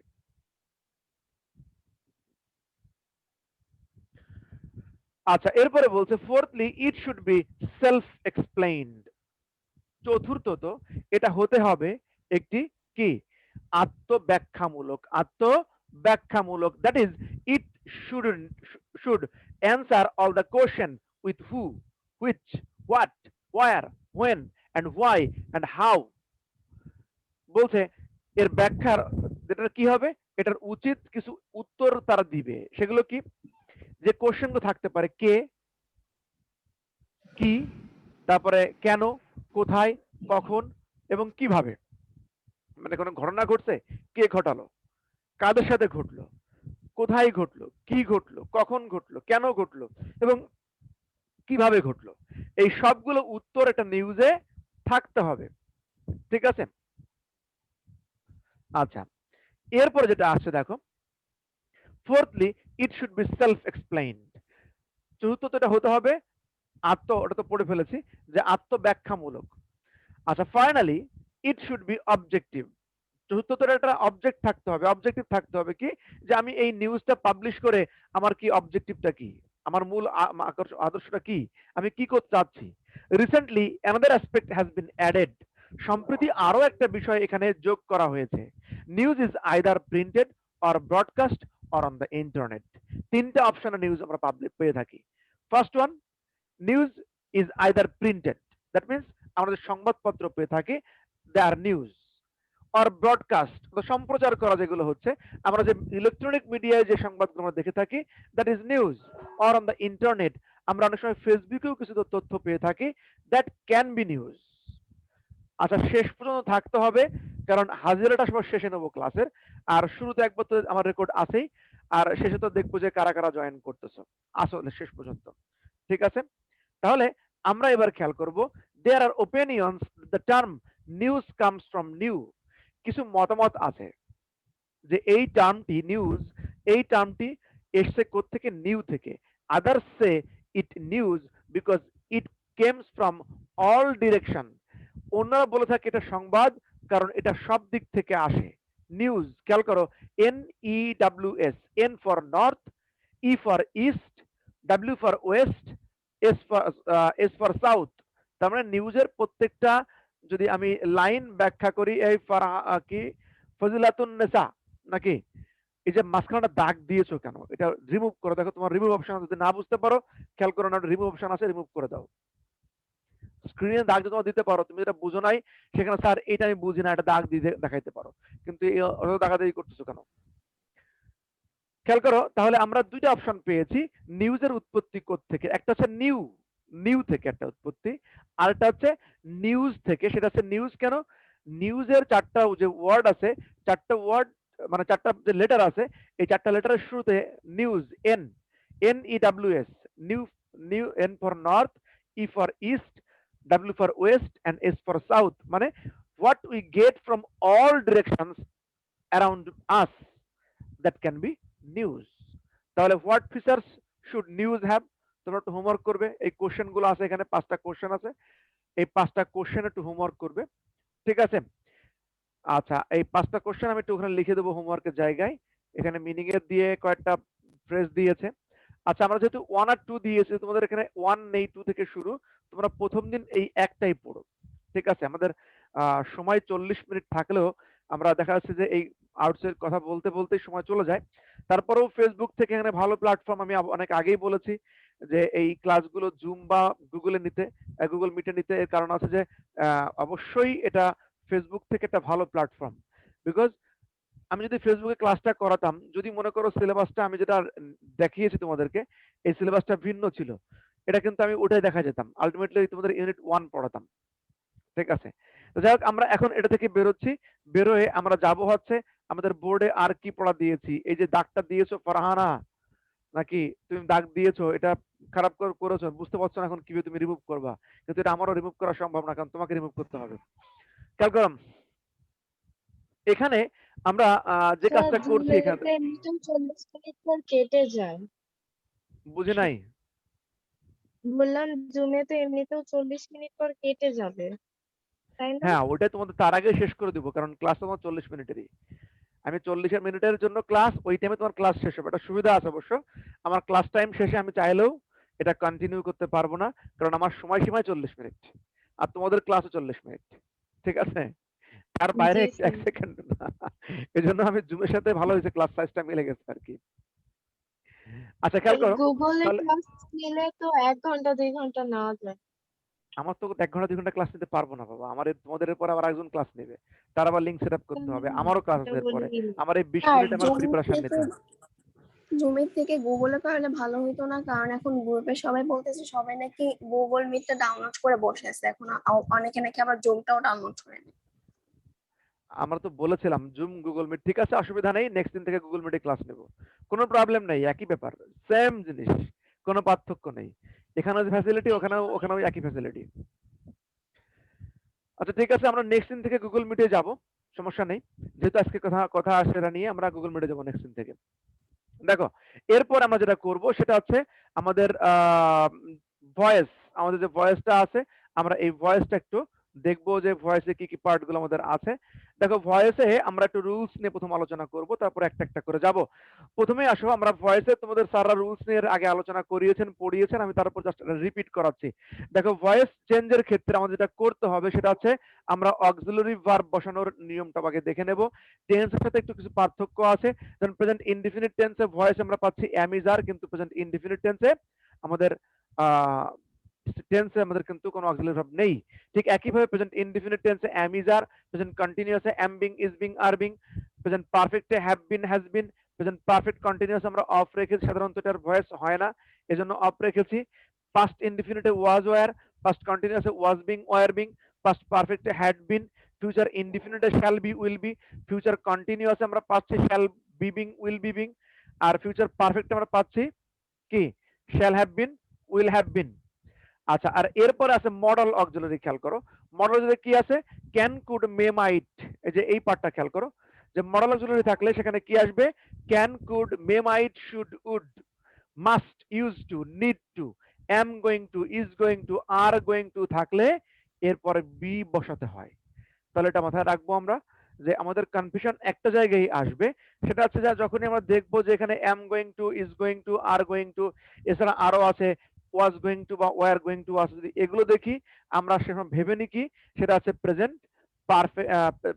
আচ্ছা, এরপরে বলছে fourthly, it should be self explained. চতুর্থত, এটা হতে হবে একটি কি আত্মব্যাখ্যামূলক that is it should answer all the question with who, which, what, where, when and why and how. বলছে এর ব্যাখ্যার যেটা কি হবে, এটার উচিত কিছু উত্তর তারা দিবে। সেগুলো কি, যে কোশ্চেনগুলো থাকতে পারে কে, কি, তারপরে কেন, কোথায়, কখন এবং কিভাবে। মানে কোনো ঘটনা ঘটছে, কে ঘটালো, কাদের সাথে ঘটলো, কোথায় ঘটলো, কি ঘটলো, কখন ঘটলো, কেন ঘটলো এবং কিভাবে ঘটলো। এই সবগুলো উত্তর একটা নিউজে থাকতে হবে। ঠিক আছে? আচ্ছা, এরপরে যেটা আসছে দেখো, fourthly it should be self explained. চতুর্থ এটা হতে হবে ওটা তো পড়ে ফেলেছি, যে আত্মব্যাখ্যামূলক। আচ্ছা, finally it should be objective. চতুর্থটা একটা অবজেক্ট থাকতে হবে, অবজেক্টিভ থাকতে হবে কি, যে আমি এই নিউজটা পাবলিশ করে আমার কি অবজেক্টিভটা কি, আমার মূল আদর্শটা কি, আমি কি করতে চাচ্ছি। Recently another aspect has been added. সম্প্রতি আরো একটা বিষয় এখানে যোগ করা হয়েছে। News is either printed or broadcast or on the internet. তিনটা অপশনে নিউজ আমরা পাবলিক পেয়ে থাকি। First one, news is either printed, that means আমরা যে সংবাদপত্র পেয়ে থাকি দে আর নিউজ, অর ব্রডকাস্ট সম্প্রচার করা যেগুলো হচ্ছে, আমরা যে ইলেকট্রনিক মিডিয়ায় যে সংবাদগুলো আমরা দেখে থাকি that is news, or on the internet আমরা অনেক সময় ফেসবুকেও কিছু তথ্য পেয়ে থাকি দ্যাট ক্যান বি নিউজ। আচ্ছা, শেষ পর্যন্ত থাকতে হবে, কারণ হাজিরাটা সবার শেষে নেবো ক্লাসের, আর শুরুতে একবার তো আমার রেকর্ড আছেই, আর শেষে তো দেখবো যে কারা কারা জয়েন করতেছো আসলে শেষ পর্যন্ত। ঠিক আছে? তাহলে আমরা এবার খেয়াল করব, there are opinions, the term news comes from new. কিছু মতামত আছে যে এই টার্মটি নিউজ, এই টার্মটি এসছে কোত্থেকে, নিউ থেকে। Others say it news because it কেমস from all direction. অন্যরা বলে থাকে এটা সংবাদ কারণ এটা সব দিক থেকে আসে। নিউজ, খেয়াল করো, NEWS, N for north, E for east, W for West, S for south. তার মানে নিউজের প্রত্যেকটা যদি আমি লাইন ব্যাখ্যা করি, এই কি ফজিলাতুন নেসা নাকি, এই যে মাঝখানে দাগ দিয়েছো কেন, এটা রিমুভ করো। দেখো তোমার রিমুভ অপশন, যদি না বুঝতে পারো খেয়াল করো না, রিমুভ অপশন আছে, রিমুভ করে দাও। স্ক্রিনে দাগ যদি তোমার দিতে পারো, তুমি যেটা বুঝো নাই সেখানে স্যার এটা আমি বুঝি না, এটা দাগ দিয়ে দেখাইতে পারো, কিন্তু এই দাগাদাগি করতেছো কেন। খেয়াল করো, তাহলে আমরা দুইটা অপশন পেয়েছি নিউজের উৎপত্তি থেকে। একটা হচ্ছে নিউ, নিউ থেকে একটা উৎপত্তি, আরেকটা হচ্ছে নিউজ থেকে। সেটা হচ্ছে নিউজ কেন, নিউজের চারটা যে ওয়ার্ড আছে, চারটা ওয়ার্ড মানে চারটা যে লেটার আছে, এই চারটা লেটারের শুরুতে news, NEWS, new, new, N for north, E for east, W for west and S for south. মানে what we get from all directions around us, that can be news. তাহলে what features should news have, তোমরা একটু homework করবে। এই question গুলো আছে এখানে, 5টা কোশ্চেন আছে, এই 5টা কোশ্চেন একটু হোমওয়ার্ক করবে। ঠিক আছে? আচ্ছা, এই 5টা কোশ্চেন আমি একটু ওখানে লিখে দেবো হোমওয়ার্কের জায়গায়। এখানে মিনিং এর দিয়ে কয়েকটা ফ্রেজ দিয়েছে। আচ্ছা, আমরা যেহেতু 1 আর 2 দিয়েছি, তোমাদের এখানে 1 নেই, 2 থেকে শুরু। তোমরা প্রথম দিন এই একটাই পড়ো। ঠিক আছে? আমাদের সময় 40 মিনিট থাকলেও আমরা দেখা যাচ্ছে যে এই আউটসের কথা বলতে বলতেই সময় চলে যায়। তারপরেও ফেসবুক থেকে এখানে ভালো প্ল্যাটফর্ম, আমি অনেক আগেই বলেছি যে এই ক্লাসগুলো জুম বা গুগলে নিতে, গুগল মিটে নিতে। এর কারণ আছে যে অবশ্যই এটা ফেসবুক থেকে একটা ভালো প্ল্যাটফর্ম। বিকজ আমি যদি ফেসবুকে ক্লাসটা করাতাম, যদি মনে করো সিলেবাসটা আমি যেটা দেখিয়েছি তোমাদেরকে, এই সিলেবাসটা ভিন্ন ছিল, এটা কিন্তু আমি ওটাই দেখা যেতাম, আলটিমেটলি তোমাদের ইউনিট 1 পড়াতাম। ঠিক আছে? তো যাই হোক, আমরা এখন এটা থেকে বেরোচ্ছি। বেরোয় আমরা যাব হচ্ছে আমাদের বোর্ডে আর কি পড়া দিয়েছি। এই যে দাগটা দিয়েছো ফারহানা, নাকি তুমি দাগ দিয়েছো, এটা খারাপ করেছো, বুঝতে পারছো না এখন কিভাবে তুমি রিমুভ করবা, কিন্তু এটা আমারও রিমুভ করা সম্ভব না, কারণ তোমাকে রিমুভ করতে হবে। খেয়াল করো, এখানে আমরা যে স্যার কাজটা করছি জুমেতে এখানে, এমনিতেও 40 মিনিট পর কেটে যায়। বুঝি নাই। বললাম জুমেতে এমনিতেও 40 মিনিট পর কেটে যাবে, তাই না? হ্যাঁ, ওটাই তোমাদের তার আগে শেষ করে দিব, কারণ ক্লাস তোমার 40 মিনিটেরই। আমি 40 মিনিটের জন্য ক্লাস, ওই টাইমে তোমার ক্লাস শেষ হবে। এটা সুবিধা আছে অবশ্য, আমার ক্লাস টাইম শেষে আমি চাইলেও এটা কন্টিনিউ করতে পারবো না, কারণ আমার সময়সীমায় 40 মিনিট, আর তোমাদের ক্লাসও 40 মিনিট। ঠিক আছে? তার বাইরে জি এক স্যার। সেকেন্ড না। এজন্য আমি জুমের সাথে ভালো হয়েছে ক্লাস সাইজটা মিলে গেছে আরকি। আচ্ছা খেয়াল করো গুগলে তাহলে ক্লাস নিলে তো 1 ঘন্টা 2 ঘন্টা নেওয়া যায়। আমার তো ১ ঘন্টা ২ ঘন্টা ক্লাস নিতে পারব না বাবা। তোমাদের পরে আবার আরেকজন ক্লাস নেবে। তার আবার লিংক সেটআপ করতে হবে। আমারও কাজ এটা আছে এরপরে। বলেই আমার এই ২০ আর মিনিট আমার প্রিপারেশন নিতে হবে। জুমের থেকে গুগলে করলে ভালো হতো না, কারণ এখন গ্রুপে সবাই বলতেছে সবাই নাকি গুগল মিটটা ডাউনলোড করে বসে আছে, এখন অনেকে নাকি আবার জুমটাও ডাউনলোড করে নেয়। আমরা তো বলেছিলাম জুম গুগল মিট ঠিক আছে অসুবিধা নেই নেক্সট দিন থেকে গুগল মিটে ক্লাস নেব কোনো প্রবলেম নেই একই ব্যাপার সেম জিনিস কোনো পার্থক্য নেই এখানেও যে ফ্যাসিলিটি ওখানেও একই ফ্যাসিলিটি আচ্ছা ঠিক আছে আমরা নেক্সট দিন থেকে গুগল মিটে যাব সমস্যা নেই যেহেতু আজকে কথা আসে এটা নিয়ে আমরা গুগল মিটে যাব নেক্সট দিন থেকে দেখো এরপর আমরা যেটা করব সেটা হচ্ছে আমাদের ভয়েস আমাদের যে ভয়েসটা আছে আমরা এই ভয়েসটা একটু দেখবো যে ভয়েসে কি কি পার্ট গুলো আমাদের আছে দেখো ভয়েসে আমরা একটু রুলস নিয়ে প্রথম আলোচনা করব তারপর একটা একটা করে যাব প্রথমেই আসো আমরা ভয়েসে তোমাদের সারা রুলস নিয়ে আগে আলোচনা করিয়েছেন পড়িয়েছেন আমি তারপর জাস্ট রিপিট করাচ্ছি দেখো ভয়েস চেঞ্জের ক্ষেত্রে আমাদের যেটা করতে হবে সেটা হচ্ছে আমরা অক্সিলারি ভার্ব বসানোর নিয়মটা আগে দেখে নেব টেন্সের সাথে একটু কিছু পার্থক্য আছে যেমন প্রেজেন্ট ইনডিফিনিট টেন্সে ভয়েস আমরা পাচ্ছি এম ইজ আর কিন্তু প্রেজেন্ট ইনডিফিনিট টেন্সে আমাদের টেন্সে আমাদের কিন্তু কোনো অক্সিলারি ভার্ব নেই ঠিক একইভাবে প্রেজেন্ট ইনডিফিনিট টেন্সে এম ইজ আর প্রেজেন্ট কন্টিনিউয়াসে am being is being are being present পারফেক্টে have been has been present perfect continuous আমরা অফ রেখেছি সাধারণত এটার ভয়েস হয় না এজন্য অফ রেখেছি পাস্ট ইনডিফিনিটে ওয়াজ ওয়্যার পাস্ট কন্টিনিউয়াসে was being were being past পারফেক্টে হ্যাড বিন ফিউচার ইনডিফিনিটে shall be will be future কন্টিনিউয়াসে আমরা পাচ্ছি shall be being will be being আর ফিউচার পারফেক্টে আমরা পাচ্ছি কি shall have been will have been আচ্ছা আর এরপরে আছে মডেল অক্সিলারি খেয়াল করো মডেল অক্সিলারি কি আছে ক্যান কুড মে মাইট এই যে এই পার্টটা খেয়াল করো যে মডেল অক্সিলারি থাকলে সেখানে কি আসবে can could may might should would must use to need to am going to is going to are going to থাকলে এরপরে বি বসাতে হয় তাহলে এটা মাথায় রাখবো আমরা যে আমাদের কনফিউশন একটা জায়গায় আসবে সেটা হচ্ছে যে যখনই আমরা দেখবো যে এখানে M going to is going to are going two এছাড়া আরো আছে ওয়াজ গোয়িং টু বা ওয়ার গোয়িং টু আছে যদি এগুলো দেখি আমরা সেরকম ভেবে নি কি সেটা আছে প্রেজেন্ট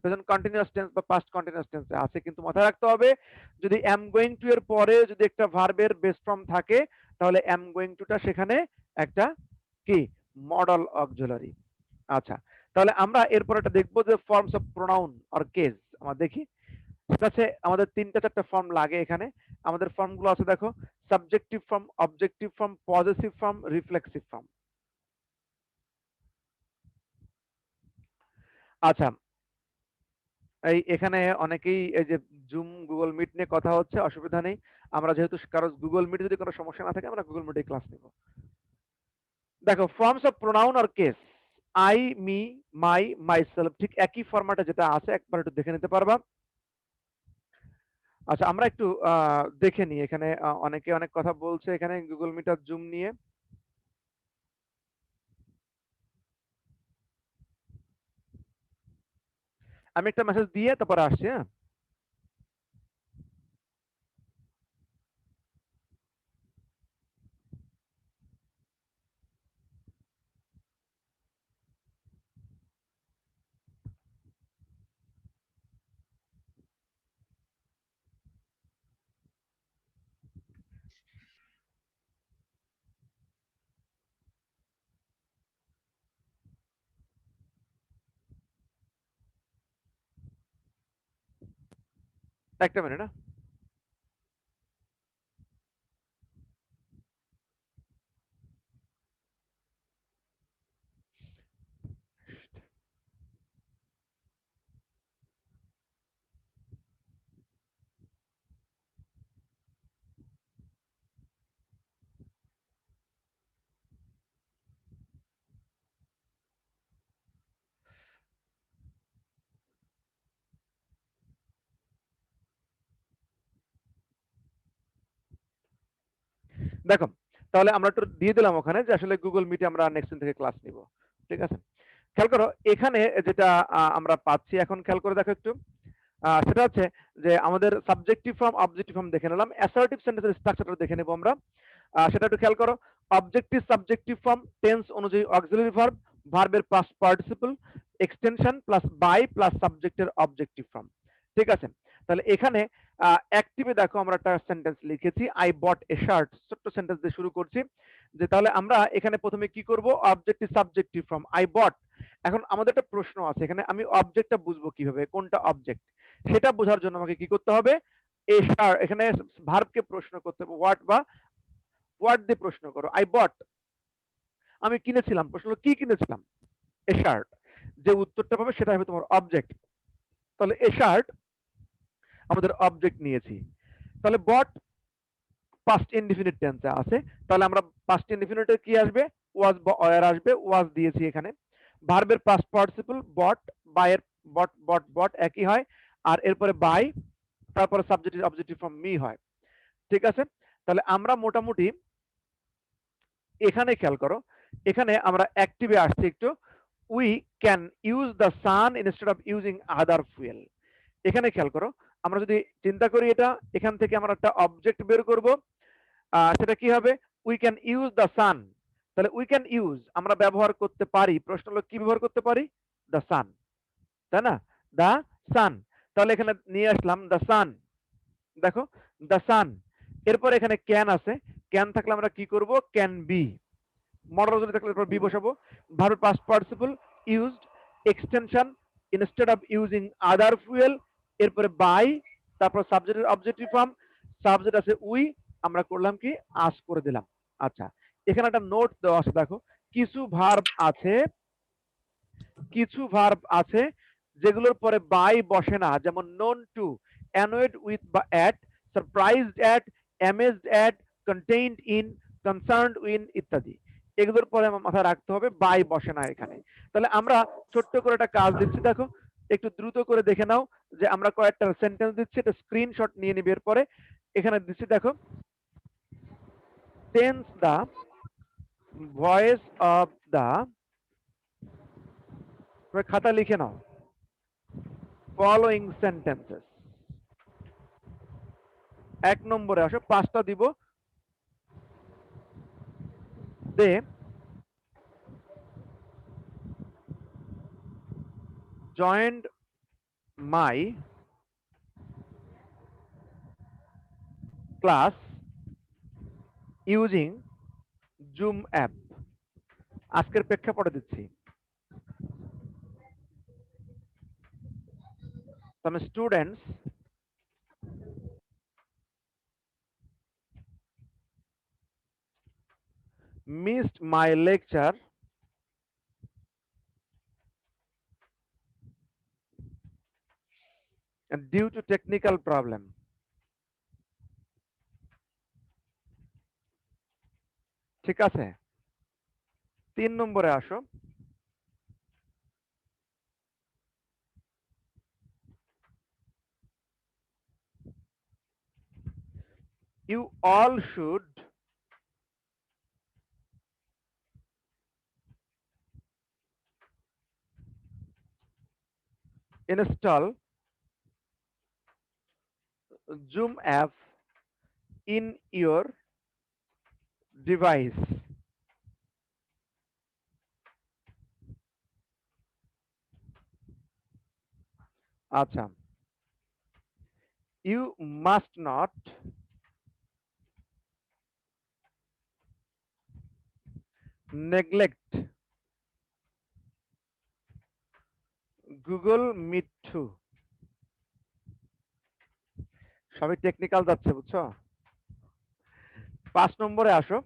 প্রেজেন্ট কন্টিনিউয়াস টেন্স বা পাস্ট কন্টিনিউয়াস টেন্সে আছে কিন্তু মাথায় রাখতে হবে যদি এম গোয়িং টু এর পরে যদি একটা ভার্বের বেস ফর্ম থাকে তাহলে এম গোয়িং টুটা সেখানে একটা কি মডেল অক্সিলারি আচ্ছা তাহলে আমরা এরপর একটা দেখবো যে forms of pronoun or case আমরা দেখি সেটা হচ্ছে আমাদের ৩টা ৪টা ফর্ম লাগে এখানে আমাদের ফর্মগুলো আছে দেখো subjective form objective form possessive form reflexive form আচ্ছা এই এখানে অনেকেই এই যে জুম গুগল মিট নিয়ে কথা হচ্ছে অসুবিধা নেই আমরা যেহেতু কারো গুগল মিট যদি কোনো সমস্যা না থাকে আমরা গুগল মিটে ক্লাস নিব দেখো forms of pronoun or case I me my myself ঠিক একই ফরম্যাটে যেটা আছে একবার একটু দেখে নিতে পারবা আচ্ছা আমরা একটু দেখে নিই এখানে অনেকে অনেক কথা বলছে এখানে গুগল মিট আর জুম নিয়ে আমি একটা মেসেজ দিয়ে তারপরে আসছি হ্যাঁ একটা মিনিট না দেখো তাহলে আমরা একটু দিয়ে দিলাম ওখানে যে আসলে গুগল মিটে আমরা নেক্সট দিন থেকে ক্লাস নিব ঠিক আছে খেয়াল করো এখানে যেটা আমরা পাচ্ছি এখন খেয়াল করে দেখো একটু সেটা হচ্ছে যে আমাদের সাবজেক্টিভ ফর্ম অবজেক্টিভ ফর্ম দেখে নিলাম অ্যাসার্টিভ সেন্টেন্সের স্ট্রাকচারটা দেখে নেব আমরা সেটা একটু খেয়াল করো অবজেক্টিভ সাবজেক্টিভ ফর্ম টেন্স অনুযায়ী অক্সিলারি ভার্ব ভার্বের past participle extension plus by plus সাবজেক্টের অবজেক্টিভ ফর্ম। ঠিক আছে, তাহলে এখানে অ্যাক্টিভে দেখো আমরা একটা সেন্টেন্স লিখেছি, আই বট এ শার্ট, ছোট্ট সেন্টেন্স দিয়ে শুরু করছি। যে তাহলে আমরা এখানে প্রথমে কি করব, objective subjective form I bought. এখন আমাদের একটা প্রশ্ন আছে এখানে, আমি অবজেক্টটা বুঝবো কিভাবে, কোনটা অবজেক্ট সেটা বোঝার জন্য আমাকে কি করতে হবে, এ শার্ট, এখানে ভার্বকে প্রশ্ন করতে হবে, হোয়াট বা হোয়াট দিয়ে প্রশ্ন করো, আই বট আমি কিনেছিলাম, প্রশ্ন হলো কি কিনেছিলাম, এ শার্ট, যে উত্তরটা পাবে সেটা হবে তোমার অবজেক্ট। তাহলে এ শার্ট আমাদের অবজেক্ট নিয়েছি। তাহলে বট পাস্ট ইনডিফিনিট টেন্সে আছে, তাহলে আমরা পাস্ট ইনডিফিনিটে কি আসবে, ওয়াজ বা ওয়ার আসবে, ওয়াজ দিয়েছি এখানে। ভার্বের পাস্ট পার্টিসিপল বট, বাইয়ের বট বট বট একই হয়, আর এরপরে বাই, তারপরে সাবজেক্টিভ অবজেক্টিভ ফর্ম মি হয়। ঠিক আছে, তাহলে আমরা মোটামুটি এখানে খেয়াল করো, এখানে আমরা অ্যাক্টিভে আসছি একটু, we can use the sun instead of using other fuel. এখানে খেয়াল করো, আমরা যদি চিন্তা করি এটা, এখান থেকে আমরা একটা অবজেক্ট বের করব, সেটা কি হবে, we can use the sun. তাহলে উই ক্যান ইউজ আমরা ব্যবহার করতে পারি, প্রশ্ন হলো কি ব্যবহার করতে পারি, দ্য সান, তাই না, দ্য সান। তাহলে এখানে নিয়ে আসলাম দ্য সান, দেখো দ্য সান। এরপর এখানে ক্যান আছে, ক্যান থাকলে আমরা কি করব, ক্যান বি, মডাল যদি থাকলে এরপর বি বসাবো। Verb past participle used, extension instead of using other fuel, এরপরে বাই, তারপর সাবজেক্টের অবজেক্টিভ ফর্ম, সাবজেক্ট আছে উই, আমরা করলাম কি আস করে দিলাম। আচ্ছা, এখানে একটা নোট দেওয়া আছে, দেখো কিছু ভার্ব আছে, কিছু ভার্ব আছে যেগুলোর পরে বাই বসে না, যেমন নোন টু, অ্যানয়েড উইথ বা at, surprised at, amazed at, contained in, concerned win ইত্যাদি, এগুলোর পরে আমার মাথায় রাখতে হবে বাই বসে না এখানে। তাহলে আমরা ছোট্ট করে একটা কাজ দিচ্ছি, দেখো একটু দ্রুত করে দেখে নাও, যে আমরা কয়েকটা সেন্টেন্স দিচ্ছি, এটা স্ক্রিনশট নিয়ে নিবে। এরপরে এখানে দিচ্ছি দেখো, tense the voice of the, খাতা লিখে নাও, ফলোইং সেন্টেন্সেস। 1 নম্বরে আসো, 5টা দিব, দে joined my class using Zoom app। আজকের প্রেক্ষাপটে দিচ্ছি, some students missed my lecture due to technical problem। ঠিক আছে, 3 নম্বরে আসো, you all should install Zoom app in your device। আচ্ছা, you must not neglect Google Meet too। সবই technical যাচ্ছে, বুঝছো। 5 নম্বরে আসো,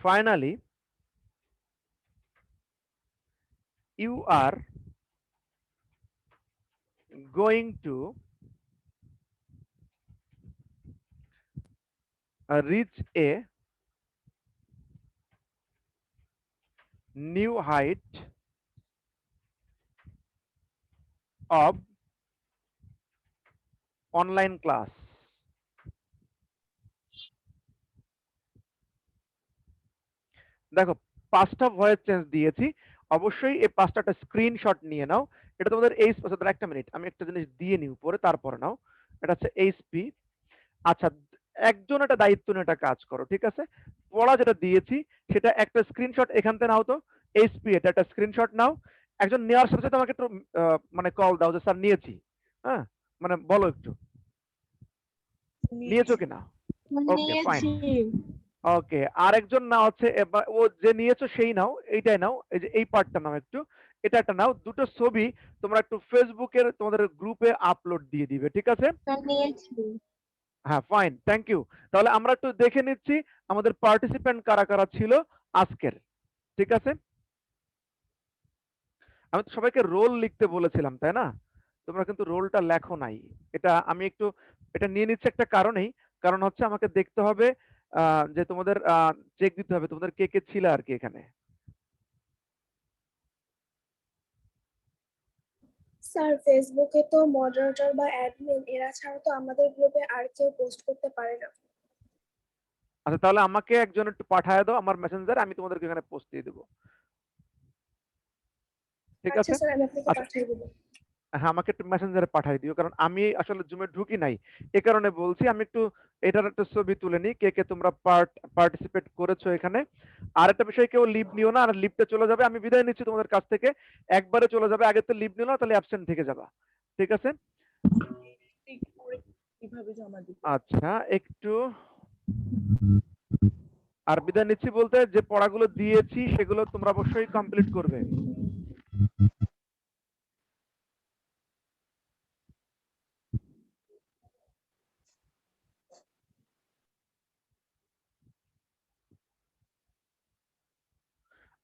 finally you are going to reach a new height of online class। দেখো 5টা ভয়েস চেঞ্জ দিয়েছি, অবশ্যই এই 5টা একটা স্ক্রিনশট নিয়ে নাও। এটা তোমাদের এইচ, একটা মিনিট আমি একটা জিনিস দিয়ে নিই উপরে, তারপরে নাও। এটা হচ্ছে এইচপি। আচ্ছা, একজন একটা দায়িত্ব নিয়ে একটা কাজ করো, ঠিক আছে? পড়া যেটা দিয়েছি সেটা একটা স্ক্রিনশট এখান থেকে নাও তো, এইচপি এটা একটা স্ক্রিনশট নাও। একজন নেওয়ার সাথে সাথে আমাকে একটু মানে কল দাও যে স্যার নিয়েছি। হ্যাঁ, মানে বলো একটু নিয়েছো কিনা। Okay fine. ওকে, আরেকজন না হচ্ছে এবার ও যে নিয়েছো সেই নাও, এইটাই নাও, এই যে এই পার্টটা নাও একটু, এটা একটা নাও। দুটো ছবি তোমরা একটু ফেসবুকের তোমাদের গ্রুপে আপলোড দিয়ে দিবে, ঠিক আছে? হ্যাঁ ফাইন, থ্যাংক ইউ। তাহলে আমরা একটু দেখে নিচ্ছি আমাদের পার্টিসিপেন্ট কারা কারা ছিল আজকের, ঠিক আছে? আমি তো সবাইকে রোল লিখতে বলেছিলাম, তাই না? তোমরা কিন্তু রোলটা লেখো নাই। এটা আমি একটু এটা নিয়ে নিচ্ছি একটা কারণেই, কারণ হচ্ছে আমাকে দেখতে হবে যে তোমাদের চেক দিতে হবে তোমাদের কে কে ছিল আর কি এখানে। স্যার ফেসবুকে তো মডারেটর বা অ্যাডমিন এরা ছাড়া তো আমাদের গ্রুপে আর কেউ পোস্ট করতে পারে না। আচ্ছা তাহলে আমাকে একজন একটু পাঠায় দাও আমার মেসেঞ্জারে, আমি তোমাদেরকে এখানে পোস্ট দিয়ে দেবো, ঠিক আচ্ছা আছে? স্যার, আমি আপনাকে আচ্ছা পাঠিয়ে দেবো। হ্যাঁ, আমাকে একটু মেসেঞ্জারে পাঠিয়ে দিও, কারণ আমি আসলে জুমে ঢুকি নাই, এ কারণে বলছি। আমি একটু এটার একটা ছবি তুলে নিই, কে কে তোমরা পার্টিসিপেট করেছো এখানে। আর একটা বিষয়, কেউ লিভ নিও না, আর লিভটা চলে যাবে। আমি বিদায় নিচ্ছি তোমাদের কাছ থেকে, একবারে চলে যাবে। আগে তো লিভ নিও না, তাহলে অ্যাবসেন্ট থেকে যাবা, ঠিক আছে? কিভাবে জমা দিব? আচ্ছা একটু আর বিদায় নিচ্ছি বলতে, যে পড়াগুলো দিয়েছি সেগুলো তোমরা অবশ্যই কমপ্লিট করবে।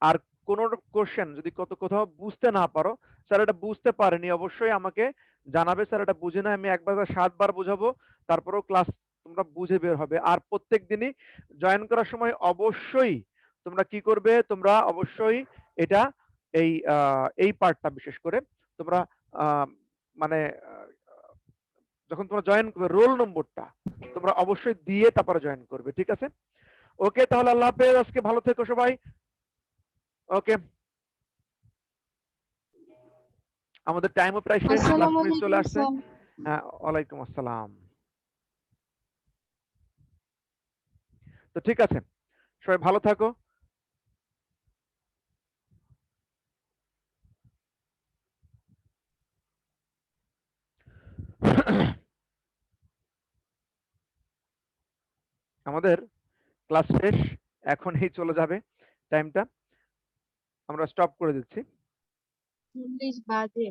আর কোন কোশ্চেন যদি কোথাও বুঝতে না পারো, স্যার এটা বুঝতে পারেনি, অবশ্যই আমাকে জানাবে, স্যার এটা বুঝে না। আমি একবার 7 বার বোঝাবো, তারপরেও ক্লাস তোমরা বুঝে বের হবে। আর প্রত্যেক দিনই জয়েন করার সময় অবশ্যই তোমরা কি করবে, তোমরা অবশ্যই এটা এই পার্টটা বিশেষ করে তোমরা আহ, মানে যখন তোমরা জয়েন করবে রোল নম্বরটা তোমরা অবশ্যই দিয়ে তারপরে জয়েন করবে, ঠিক আছে? ওকে, তাহলে আল্লাহ হাফেজ, আজকে ভালো থেকো সবাই। ওকে, আমাদের টাইমও প্রায় শেষ, লাস্ট মিনিট চলে আসছে। হ্যাঁ, ওয়ালাইকুম আসসালাম। তো ঠিক আছে, সবাই ভালো থাকো। আমাদের ক্লাস শেষ, এখনই চলে যাবে টাইমটা, আমরা স্টপ করে দিচ্ছি। 40 বাজে।